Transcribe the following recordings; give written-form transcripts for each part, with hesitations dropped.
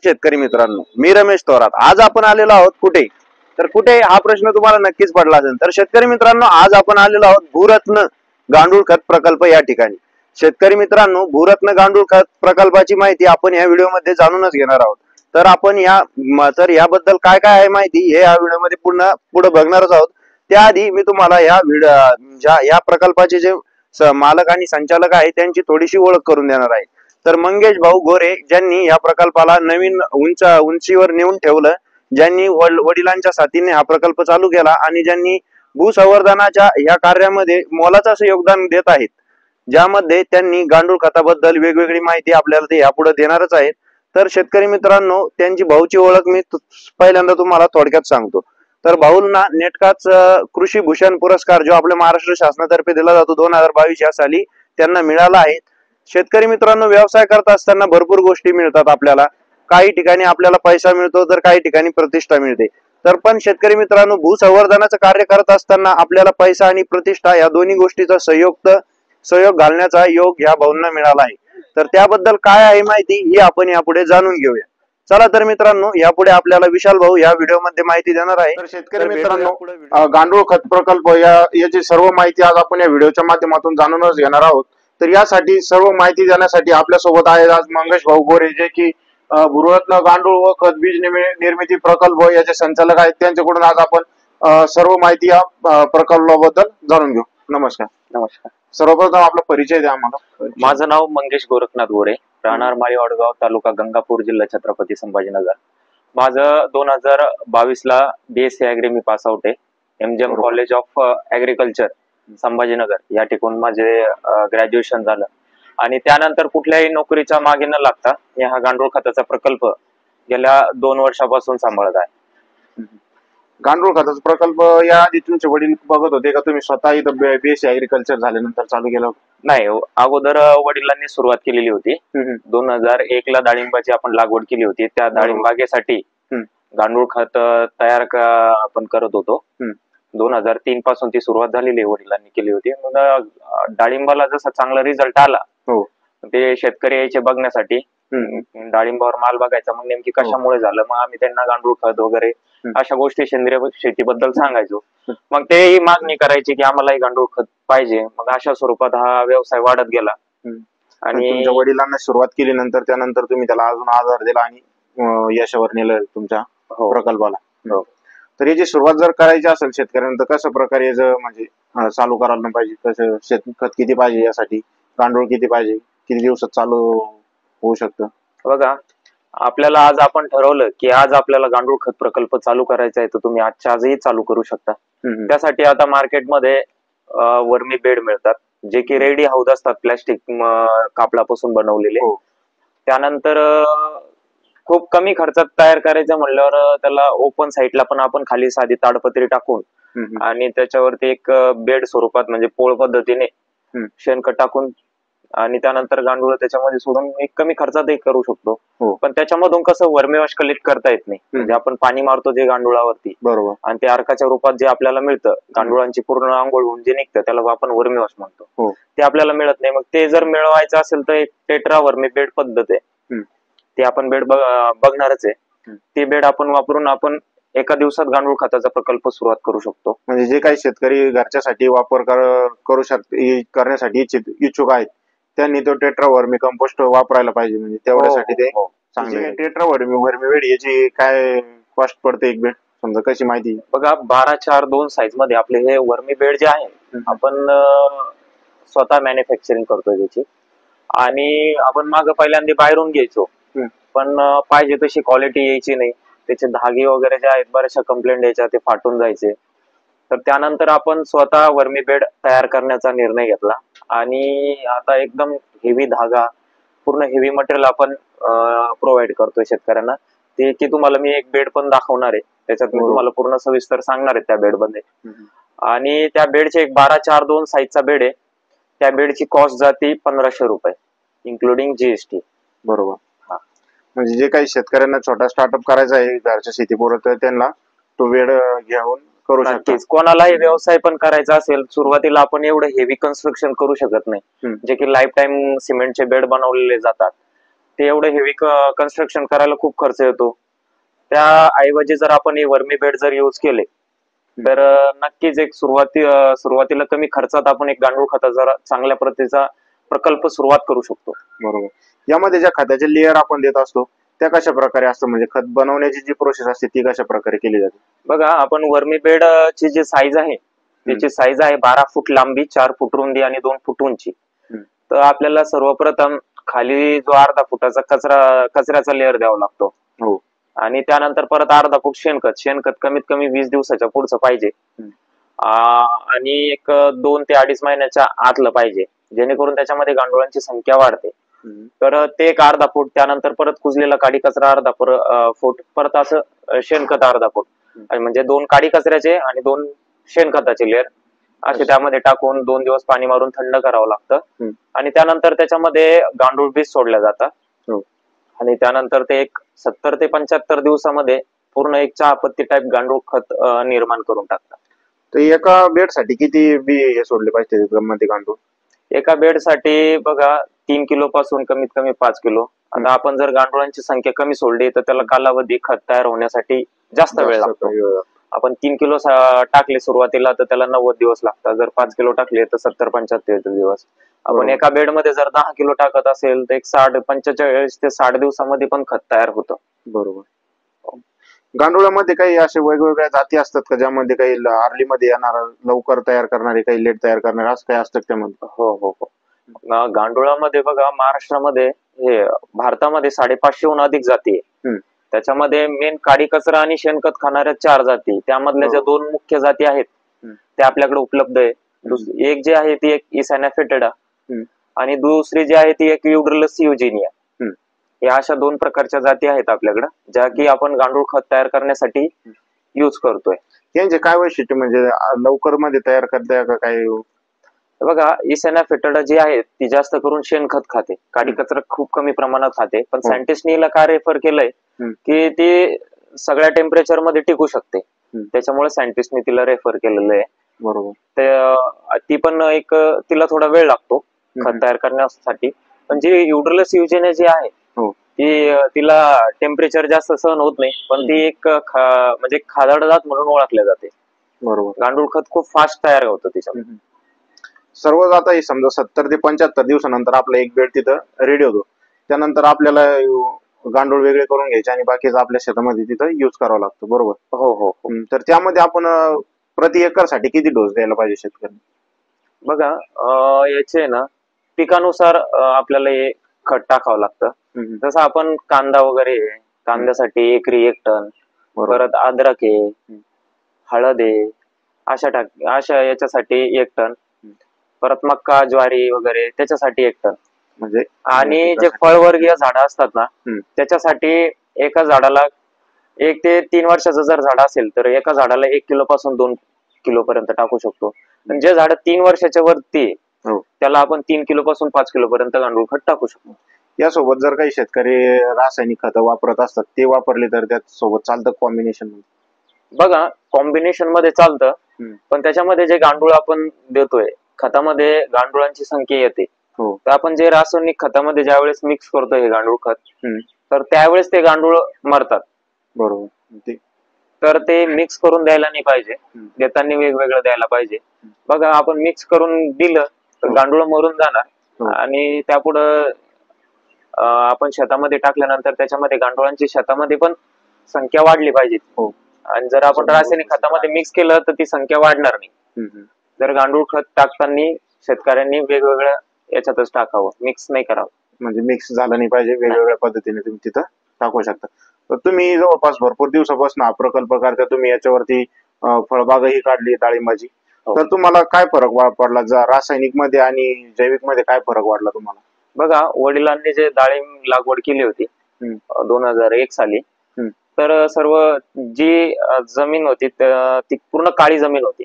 शेतकरी मित्रांनो, मी रमेश थोरात. आज आपण आलेलो आहोत कुठे? तर कुठे हा प्रश्न तुम्हाला नक्कीच पडला असेल. तर शेतकरी मित्रांनो, आज आपण आलेलो आहोत भूरत्न गांडूळ खत प्रकल्प या ठिकाणी. शेतकरी मित्रांनो, भूरत्न गांडूळ खत प्रकल्पाची माहिती आपण या व्हिडिओमध्ये जाणूनच घेणार आहोत. तर आपण याबद्दल काय काय आहे माहिती हे या व्हिडिओमध्ये पुढे बघणारच आहोत. त्याआधी मी तुम्हाला या प्रकल्पाचे जे मालक आणि संचालक आहेत त्यांची थोडीशी ओळख करून देणार आहे. तर मंगेश भाऊ गोरे, ज्यांनी या प्रकल्पाला नवीन उंचीवर नेऊन ठेवलं, ज्यांनी वडिलांच्या साथीने हा प्रकल्प चालू केला आणि ज्यांनी भूसंवर्धनाच्या या कार्यामध्ये मोलाचं योगदान देत आहेत, ज्यामध्ये त्यांनी गांडूळ खताबद्दल वेगवेगळी माहिती आपल्याला ते यापुढे देणारच आहेत. तर शेतकरी मित्रांनो, त्यांची भाऊची ओळख मी पहिल्यांदा तुम्हाला थोडक्यात सांगतो. तर भाऊंना नेटकाच कृषी भूषण पुरस्कार जो आपल्या महाराष्ट्र शासनातर्फे दिला जातो 2022 या साली त्यांना मिळाला आहे. शेतकरी मित्रांनो, व्यवसाय करत असताना भरपूर गोष्टी मिळतात आपल्याला. काही ठिकाणी आपल्याला पैसा मिळतो तर काही ठिकाणी प्रतिष्ठा मिळते. तर पण शेतकरी मित्रांनो, भूसंवर्धनाचं कार्य करत असताना आपल्याला पैसा आणि प्रतिष्ठा या दोन्ही गोष्टीचा सहयोग घालण्याचा योग ह्या भाऊंना मिळाला आहे. तर त्याबद्दल काय आहे माहिती ही आपण यापुढे जाणून घेऊया. चला तर मित्रांनो, यापुढे आपल्याला विशाल भाऊ या व्हिडिओमध्ये माहिती देणार आहे. तर शेतकरी मित्रांनो, गांडूळ खत प्रकल्प याची सर्व माहिती आज आपण या व्हिडिओच्या माध्यमातून जाणूनच घेणार आहोत. तर यासाठी सर्व माहिती देण्यासाठी आपल्या सोबत आहे आज मंगेश भाऊ गोरे, जे की भूरत्न गांडूळ व खत बीज निर्मिती प्रकल्प याचे संचालक आहेत. त्यांच्याकडून आज आपण सर्व माहिती या प्रकल्पाबद्दल जाणून घेऊ. नमस्कार. नमस्कार. सर्वप्रथम आपला परिचय द्या आम्हाला. माझं नाव मंगेश गोरखनाथ गोरे, राहणार माळीवाडगाव, तालुका गंगापूर, जिल्हा छत्रपती संभाजीनगर. माझं 2022 ला BSc ॲग्री मी पास आउट आहे. MGM college of agriculture Sambhajinagar या ठिकाणी माझे ग्रॅज्युएशन झालं आणि त्यानंतर कुठल्याही नोकरीच्या मागे न लागता हा गांडूळ खताचा प्रकल्प गेल्या 2 वर्षापासून सांभाळत आहे. गांडूळ खताचा प्रकल्प या आधी तुमचे वडील बघत होते का तुम्ही स्वतः इथं BSc ॲग्रिकल्चर झाल्यानंतर चालू केलं? नाही, अगोदर वडिलांनी सुरुवात केलेली होती. 2001 ला डाळिंबाची आपण लागवड केली होती. त्या डाळिंबागेसाठी गांडूळ खत तयार आपण करत होतो. 2003 पासून ती सुरुवात झालेली वडिलांनी केली होती. मग डाळिंबाला जसा चांगला रिझल्ट आला ते शेतकरी यायचे बघण्यासाठी, डाळिंबावर माल बघायचा, मग नेमकी कशामुळे झालं, मग आम्ही त्यांना गांडूळ खत वगैरे अशा गोष्टी सेंद्रिय शेतीबद्दल सांगायचो. मग तेही मागणी करायची की आम्हालाही गांडूळ खत पाहिजे. मग अशा स्वरूपात हा व्यवसाय वाढत गेला. आणि तुमच्या वडिलांना सुरुवात केली, नंतर त्यानंतर तुम्ही त्याला अजून आधार दिला आणि यशावर नेलं तुमच्या प्रकल्पाला. तर याची सुरुवात जर करायची असेल शेतकऱ्यांना, तर कशा प्रकारे म्हणजे चालू करायला पाहिजे, कसं शेतखत किती पाहिजे, यासाठी गांडूळ किती पाहिजे, किती दिवसात चालू होऊ शकतं? बघा, आपल्याला आज आपण ठरवलं की आज आपल्याला गांडूळ खत प्रकल्प चालू करायचा आहे, तर तुम्ही आजही चालू करू शकता. त्यासाठी आता मार्केटमध्ये वर्मी बेड मिळतात, जे की रेडी हाऊस असतात, प्लॅस्टिक कापडापासून बनवलेले. त्यानंतर खूप कमी खर्चात तयार करायचं म्हणल्यावर त्याला ओपन साईडला पण आपण खाली साधी ताडपत्री टाकून आणि त्याच्यावरती एक बेड स्वरूपात म्हणजे पोळ पद्धतीने शेणखत टाकून आणि त्यानंतर गांडूळ त्याच्यामध्ये सोडून एक कमी खर्चातही करू शकतो. पण त्याच्यामधून कसं वर्मीवॉश कलेक्ट करता येत नाही. म्हणजे आपण पाणी मारतो जे गांडुळावरती, बरोबर, आणि ते अर्काच्या रूपात जे आपल्याला मिळतं, गांडुळांची पूर्ण आंघोळ होऊन जे निघतं त्याला आपण वर्मीवॉश म्हणतो, ते आपल्याला मिळत नाही. मग ते जर मिळवायचं असेल तर एक टेट्रा वर्मी बेड पद्धत आहे, ते आपण बेड बघणारच आहे. ते बेड आपण वापरून आपण एका दिवसात गांडूळ खताचा प्रकल्प सुरुवात करू शकतो. म्हणजे जे काही शेतकरी घरच्यासाठी वापर करू करण्यासाठी इच्छुक आहेत त्यांनी तो टेट्रा वर्मी कंपोस्ट वापरायला पाहिजे. म्हणजे तेवढ्यासाठी ते चांगले. टेट्रा वर्मी बेड याची काय कॉस्ट पडते एक बेड, समजा कशी माहिती? बघा, 12x2 साईज मध्ये आपले हे वर्मी बेड जे आहे आपण स्वतः मॅन्युफॅक्चरिंग करतोय त्याची, आणि आपण माग पहिल्यांदा बाहेरून घ्यायचो, पण पाहिजे तशी क्वालिटी यायची नाही. त्याचे धागे वगैरे जे आहेत बऱ्याचशा कंप्लेंट यायच्या, ते फाटून जायचे. तर त्यानंतर आपण स्वतः वर्मी बेड तयार करण्याचा निर्णय घेतला आणि आता एकदम हेवी धागा, पूर्ण हेवी मटेरियल आपण प्रोव्हाइड करतोय शेतकऱ्यांना. ते की तुम्हाला मी एक बेड पण दाखवणार आहे, त्याच्यात मी तुम्हाला पूर्ण सविस्तर सांगणार आहे त्या बेड मध्ये. आणि त्या बेडचे एक 12x2 साईजचा बेड आहे. त्या बेडची कॉस्ट जाते 1500 रुपये इन्क्लुडिंग GST. बरोबर. म्हणजे जे काही शेतकऱ्यांना छोटा स्टार्टअप करायचा आहे घरच्या शेतीपुरत, त्यांना तो बेड घेऊन करू शकतो. कोणालाही व्यवसाय पण करायचा असेल, सुरुवातीला आपण एवढं हेवी कन्स्ट्रक्शन करू शकत नाही, जे की लाईफ टाइम सिमेंटचे बेड बनवलेले जातात. ते एवढं हेवी कन्स्ट्रक्शन करायला खूप खर्च येतो. त्या ऐवजी जर आपण हे वर्मी बेड जर युज केले तर नक्कीच एक सुरुवातीला कमी खर्चात आपण एक गांडूळ खताचा चांगल्या प्रतीचा प्रकल्प सुरुवात करू शकतो. बरोबर. यामध्ये ज्या खताचे लेअर आपण देत असतो त्या कशा प्रकारे असतं, म्हणजे खत बनवण्याची जी प्रोसेस असते ती कशा प्रकारे केली जाते? बघा, आपण वर्मी बेड ची जी साईज आहे त्याची साईज आहे 12 फूट लांबी, 4 फूट रुंदी आणि 2 फूट उंची. तर आपल्याला सर्वप्रथम खाली जो अर्धा फुटाचा कचऱ्याचा लेअर द्यावा लागतो. हो. आणि त्यानंतर परत अर्धा फूट शेणखत कमीत कमी 20 दिवसाच्या पुढचं पाहिजे. आणि एक 2 ते 2.5 महिन्याच्या आतलं पाहिजे, जेणेकरून त्याच्यामध्ये गांडुळांची संख्या वाढते. तर ते एक अर्धा फूट, त्यानंतर परत कुजलेला काडी कचरा अर्धा फूट, परत असं शेणखत अर्धा फूट, म्हणजे 2 काडी कचऱ्याचे आणि 2 शेणखताचे लेअर असे त्यामध्ये टाकून 2 दिवस पाणी मारून थंड करावं लागतं. आणि त्यानंतर त्याच्यामध्ये गांडूळ बीज सोडल्या जातात. आणि त्यानंतर ते एक 70 ते 75 दिवसामध्ये पूर्ण एक चहापत्ती टाईप गांडूळ खत निर्माण करून टाकतात. तर एका बेडसाठी किती बी हे सोडले पाहिजे मध्ये गांडूळ? एका बेडसाठी बघा 3 किलो पासून कमीत कमी 5 किलो. आता आपण जर गांडुळांची संख्या कमी सोडली तर त्याला कालावधी खत तयार होण्यासाठी जास्त वेळ लागतो. आपण 3 किलो टाकले सुरुवातीला तर त्याला 90 दिवस लागतात. जर 5 किलो टाकले तर 70-75 दिवस. आपण एका बेड मध्ये जर 10 किलो टाकत असेल तर एक 45 ते 60 दिवसामध्ये पण खत तयार होतं. बरोबर. गांडुळामध्ये काही असे वेगवेगळ्या जाती असतात का, ज्यामध्ये काही अर्ली मध्ये येणार, लवकर तयार करणारे, काही लेट तयार करणारे, असं काही असतं त्यामध्ये? हो हो हो. गांडुळामध्ये बघा, महाराष्ट्रामध्ये भारतामध्ये 550हून अधिक जाती आहे. त्याच्यामध्ये मेन काडी कचरा आणि शेणखत खाणाऱ्या 4 जाती, त्यामधल्या ज्या 2 मुख्य जाती आहेत त्या आपल्याकडे उपलब्ध आहे. एक जी आहे ती एक इसाना फेटेडा आणि दुसरी जी आहे ती एक युड्रलस युजिनिया. या अशा 2 प्रकारच्या जाती आहेत आपल्याकडे, ज्या की आपण गांडूळ खत तयार करण्यासाठी युज करतोय. यांचे काय वैशिष्ट्य, म्हणजे लवकर मध्ये तयार करताय का काय? बघा, इसेना फेटेडा जी आहे ती जास्त करून शेणखत खाते, काडी कचरा खूप कमी प्रमाणात खाते. पण सायंटिस्टनी हिला काय रेफर केलंय की ती सगळ्या टेम्परेचर मध्ये टिकू शकते, त्याच्यामुळे सायंटिस्टनी तिला रेफर केलेलं आहे. बरोबर. ती पण एक तिला थोडा वेळ लागतो खत तयार करण्यासाठी. पण जी युड्रलस युजिनिया जी आहे ती तिला टेम्परेचर जास्त सहन होत नाही, पण ती एक म्हणजे खादाड जात म्हणून ओळखल्या जाते. बरोबर. गांडूळ खत खूप फास्ट तयार होतं तिच्यामध्ये. सर्व आता हे समजा 70 ते 75 दिवसानंतर आपला एक बेड तिथं रेडी होतो, त्यानंतर आपल्याला गांडूळ वेगळे करून घ्यायचे आणि बाकीचं आपल्या शेतामध्ये तिथं युज करावं लागतं. बरोबर. हो हो. तर त्यामध्ये आपण प्रति एकर साठी किती डोस द्यायला पाहिजे शेतकरी? बघा, याचे ना पिकानुसार आपल्याला हे खत टाकावं लागतं. जसं आपण कांदा वगैरे, कांद्यासाठी एकरी 1 टन, परत अद्रक आहे, हळद आहे, अशा याच्यासाठी 1 टन, परत मक्का, ज्वारी वगैरे त्याच्यासाठी 1 टन. म्हणजे आणि जे फळवर्गीय झाडं असतात ना त्याच्यासाठी एका झाडाला 1 ते 3 वर्षाचं जर झाड असेल तर एका झाडाला 1 किलो पासून 2 किलो पर्यंत टाकू शकतो. आणि जे झाड 3 वर्षाच्या वरती त्याला आपण 3 किलो पासून 5 किलो पर्यंत गांडूळ खत टाकू शकतो. यासोबत जर काही शेतकरी रासायनिक खतं वापरत असतात ते वापरले तर त्या सोबत चालतं कॉम्बिनेशन? बघा, कॉम्बिनेशन मध्ये चालतं, पण त्याच्यामध्ये जे गांडूळ आपण देतोय खतामध्ये गांडुळांची संख्या येते. तर आपण जे रासायनिक खतामध्ये ज्यावेळेस मिक्स करतोय हे गांडूळ खत, तर त्यावेळेस ते गांडूळ मरतात. बरोबर. तर ते मिक्स करून द्यायला नाही पाहिजे, देताना वेगवेगळं द्यायला पाहिजे. बघा, आपण मिक्स करून दिलं तर गांडूळ मरून जाणार आणि त्यापुढं आपण शेतामध्ये टाकल्यानंतर त्याच्यामध्ये गांडुळांची शेतामध्ये पण संख्या वाढली पाहिजे. आणि जर आपण रासायनिक खतामध्ये मिक्स केलं तर ती संख्या वाढणार नाही. जर गांडूळ खत टाकताना शेतकऱ्यांनी वेगवेगळ्या याच्यातच टाकावं, मिक्स नाही करावं. म्हणजे मिक्स झालं नाही पाहिजे, वेगवेगळ्या पद्धतीने तुम्ही तिथं टाकू शकता. तर तुम्ही जवळपास भरपूर दिवसापासून हा प्रकल्प करता, तुम्ही याच्यावरती फळबागही काढली, डाळिंबाची. तर तुम्हाला काय फरक पडला रासायनिक मध्ये आणि जैविक मध्ये, काय फरक वाटला तुम्हाला? बघा, वडिलांनी जे डाळिंब लागवड केली होती 2001 साली, तर सर्व जी जमीन होती ती पूर्ण काळी जमीन होती.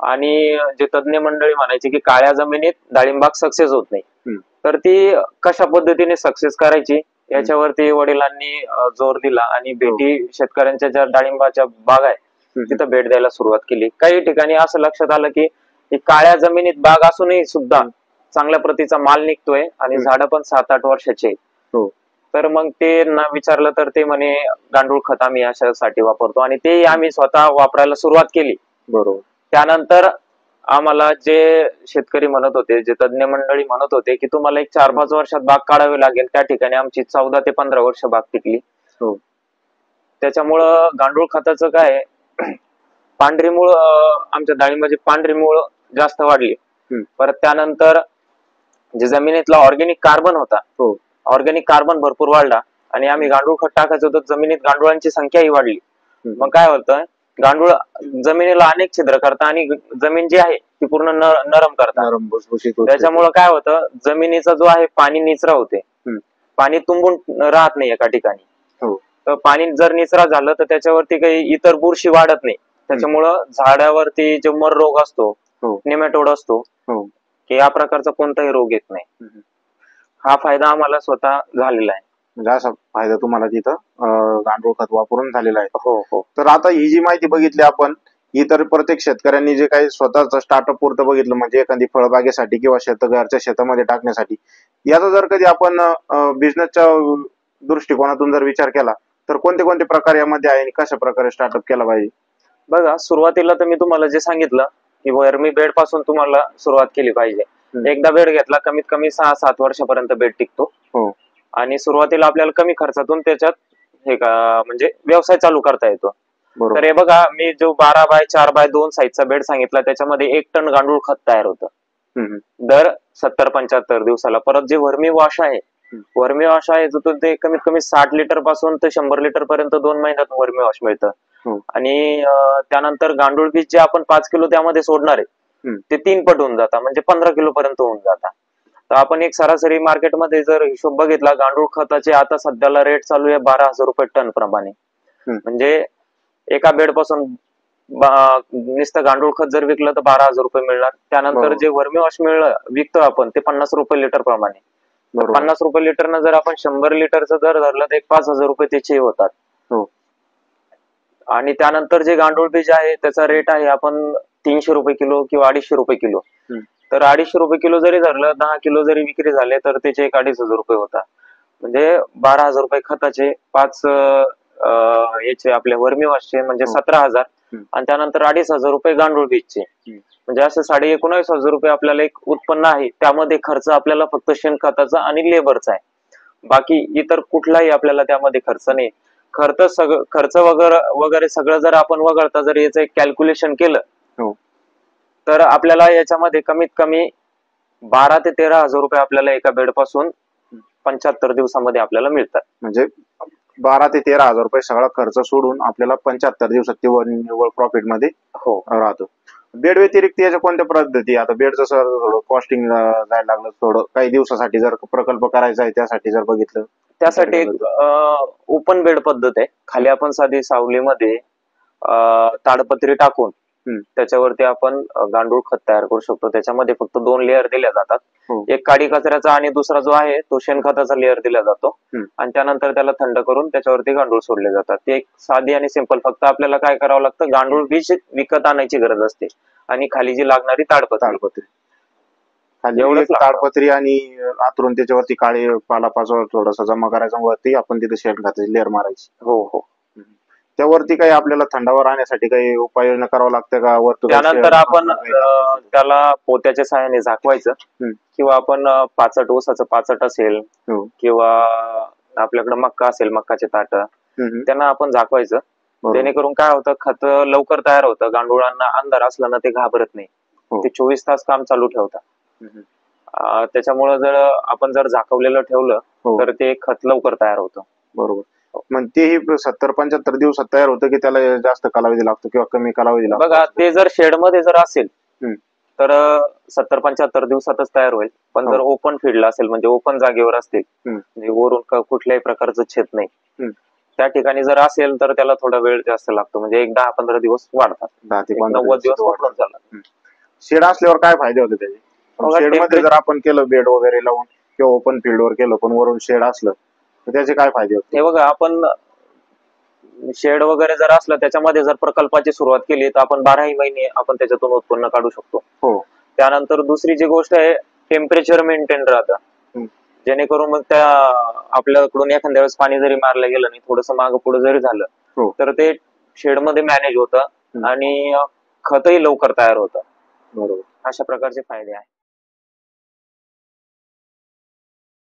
आणि जे तज्ञ मंडळी म्हणायची की काळ्या जमिनीत डाळिंबाग सक्सेस होत नाही. तर ती कशा पद्धतीने सक्सेस करायची याच्यावरती वडिलांनी जोर दिला आणि शेतकऱ्यांच्या ज्या डाळिंबाच्या बाग आहे तिथं भेट द्यायला सुरुवात केली. काही ठिकाणी असं लक्षात आलं की काळ्या जमिनीत बाग असूनही सुद्धा चांगल्या प्रतीचा माल निघतोय आणि झाडं पण 7-8 वर्षाचे. हो. तर मग ते ना विचारलं तर ते म्हणे गांडूळ खत आम्ही अशासाठी वापरतो आणि ते आम्ही स्वतः वापरायला सुरुवात केली. बरोबर. त्यानंतर आम्हाला जे शेतकरी म्हणत होते, जे तज्ञ मंडळी म्हणत होते की तुम्हाला एक 4-5 वर्षात बाग काढावी लागेल, त्या ठिकाणी आमची 14 ते 15 वर्ष बाग टिकली. हो. त्याच्यामुळं गांडूळ खताचं काय पांढरी मूळ आमच्या डाळिंबाची पांढरी मूळ जास्त वाढली. परत त्यानंतर जे जमिनीतला ऑर्गेनिक कार्बन होता, ऑर्गेनिक कार्बन भरपूर वाढला आणि आम्ही गांडूळ खत टाकायचो तर जमिनीत गांडुळांची संख्याही वाढली. मग काय होतं, गांडूळ जमिनीला अनेक छिद्र करतात आणि जमीन जी आहे ती पूर्ण नरम करतात. त्याच्यामुळे काय होतं, जमिनीचा जो आहे पाणी निचरा होते, पाणी तुंबून राहत नाही एका ठिकाणी. तर पाणी जर निचरा झालं तर त्याच्यावरती काही इतर बुरशी वाढत नाही. त्याच्यामुळं झाडावरती जो मर रोग असतो, नेमॅटोड असतो, की या प्रकारचा कोणताही रोग येत नाही. हा फायदा आम्हाला स्वतः झालेला आहे. म्हणजे असा फायदा तुम्हाला तिथं गांडूळ खत वापरून झालेला आहे. हो हो. तर आता ही जी माहिती बघितली आपण, इतर प्रत्येक शेतकऱ्यांनी जे काही स्वतःच स्टार्टअप पुरतं बघितलं, म्हणजे एखादी फळबागेसाठी किंवा घरच्या शेतामध्ये टाकण्यासाठी, याचा जर कधी आपण बिझनेसच्या दृष्टिकोनातून जर विचार केला तर कोणते कोणते प्रकार यामध्ये आहे आणि कशा प्रकारे स्टार्टअप केला पाहिजे? बघा, सुरुवातीला तर मी तुम्हाला जे सांगितलं की वर्मी बेड पासून तुम्हाला सुरुवात केली पाहिजे. एकदा बेड घेतला कमीत कमी 6-7 वर्षापर्यंत बेड टिकतो. आणि सुरुवातीला आपल्याला कमी खर्चातून त्याच्यात म्हणजे व्यवसाय चालू करता येतो. तर हे बघा, मी जो 12x4x2 साईजचा बेड सांगितला त्याच्यामध्ये 1 टन गांडूळ खत तयार होतं दर 70-75 दिवसाला. परत जे वर्मी वॉश आहे, वर्मी वॉश आहे ते कमीत कमी 60 लिटर पासून ते 100 लिटर पर्यंत 2 महिन्यात वर्मी वॉश मिळतं. आणि त्यानंतर गांडूळ बीज जे आपण 5 किलो त्यामध्ये सोडणार आहे ते 3 पट होऊन जातात, म्हणजे 15 किलो पर्यंत होऊन जातात. तर आपण एक सरासरी मार्केटमध्ये जर हिशोब बघितला, गांडूळ खताचे आता सध्याला रेट चालू आहे 12,000 रुपये टन प्रमाणे. म्हणजे एका बेड पासून नुसतं गांडूळ खत जर विकलं तर 12,000 रुपये मिळणार. त्यानंतर जे वर्मी वॉश विकतो आपण ते 50 रुपये लिटर प्रमाणे. 50 रुपये लिटरनं जर आपण 100 लिटरचं जर धरलं तर 5,000 रुपये त्याचे होतात. आणि त्यानंतर जे गांडूळ बीज आहे त्याचा रेट आहे आपण 300 रुपये किलो किंवा 250 रुपये किलो. तर 250 रुपये किलो जरी धरलं, 10 किलो जरी विक्री झाले तर त्याचे 2,500 रुपये होतात. म्हणजे 12,000 रुपये खताचे, 5 याचे आपल्या वर्मी वॉशचे म्हणजे 17,000 आणि त्यानंतर 2,500 रुपये गांडूळ बीजचे. म्हणजे असं 19,500 रुपये आपल्याला एक उत्पन्न आहे. त्यामध्ये खर्च आपल्याला फक्त शेणखताचा आणि लेबरचा आहे, बाकी इतर कुठलाही आपल्याला त्यामध्ये खर्च नाही. खर्च वगैरे सगळं जर आपण वगळता जर याचं एक कॅल्क्युलेशन केलं तर आपल्याला याच्यामध्ये कमीत कमी 12,000 ते 13,000 रुपये आपल्याला एका बेड पासून 75 दिवसामध्ये आपल्याला मिळतात. म्हणजे 12,000 ते 13,000 रुपये सगळा खर्च सोडून आपल्याला 75 दिवसात ते निव्वळ प्रॉफिट मध्ये राहतो. बेड व्यतिरिक्त याच्या कोणत्या पद्धती? आता बेडचं सर थोडं कॉस्टिंग जायला लागलं, थोडं काही दिवसासाठी जर प्रकल्प करायचा आहे त्यासाठी जर बघितलं, त्यासाठी एक ओपन बेड पद्धत आहे. खाली आपण साधी सावलीमध्ये ताडपत्री टाकून त्याच्यावरती आपण गांडूळ खत तयार करू शकतो. त्याच्यामध्ये फक्त 2 लेअर दिल्या जातात, एक काडी कचऱ्याचा आणि दुसरा जो आहे तो शेणखताचा लेअर दिला जातो. आणि त्यानंतर त्याला थंड करून त्याच्यावरती गांडूळ सोडले जातात. ते एक साधी आणि सिंपल, फक्त आपल्याला काय करावं लागतं, गांडूळ बीज विकत आणायची गरज असते आणि खाली जी लागणारी ताडपत्री एवढंच, ताडपत्री आणि आतरून त्याच्यावरती काळे पालापाचोळा थोडासा जमा करायचा, वरती आपण तिथे शेणखताची लेअर मारायची. हो. त्यावरती काही आपल्याला थंडावर राहण्यासाठी काही उपाययोजना करावं लागतं का? वरती त्यानंतर आपण त्याला पोत्याच्या सहाय्याने झाकवायचं किंवा आपण पाचट, ऊसाचं पाचट असेल किंवा आपल्याकडे मक्का असेल, मक्काचे ताट, त्यांना आपण झाकवायचं. जेणेकरून काय होतं, खत लवकर तयार होतं. गांडुळांना अंधार असला ना ते घाबरत नाही, ते 24 तास काम चालू ठेवतात. त्याच्यामुळे जर आपण झाकवलेलं ठेवलं तर ते खत लवकर तयार होतं. बरोबर. मग तेही 70-75 दिवसात तयार होतं की त्याला जास्त कालावधी लागतो किंवा कमी कालावधी लागतो? बघा, ते जर शेडमध्ये जर असेल तर 70-75 दिवसातच तयार होईल. पण जर ओपन फील्डला असेल, म्हणजे ओपन जागेवर असतील, म्हणजे वरून कुठल्याही प्रकारचं छेद नाही, त्या ठिकाणी जर असेल तर त्याला थोडा वेळ जास्त लागतो. म्हणजे 10-15 दिवस वाढतात, 10 ते 90 दिवस वाढून झाला. शेड असल्यावर काय फायदे होते त्याचे? शेडमध्ये जर आपण केलं बेड वगैरे लावून किंवा ओपन फील्डवर केलं पण वरून शेड असलं तर त्याचे काय फायदे होते? हे बघा, आपण शेड वगैरे जर असलं त्याच्यामध्ये जर प्रकल्पाची सुरुवात केली तर आपण 12ही महिने आपण त्याच्यातून उत्पन्न काढू शकतो. त्यानंतर दुसरी जी गोष्ट आहे, टेम्परेचर मेंटेन राहतं. जेणेकरून मग त्या आपल्याकडून एखाद्या वेळेस पाणी जरी मारलं गेलं नाही, थोडस मागं पुढे जरी झालं हो. तर ते शेडमध्ये मॅनेज होतं आणि खतही लवकर तयार होतं. बरोबर. अशा प्रकारचे फायदे आहेत.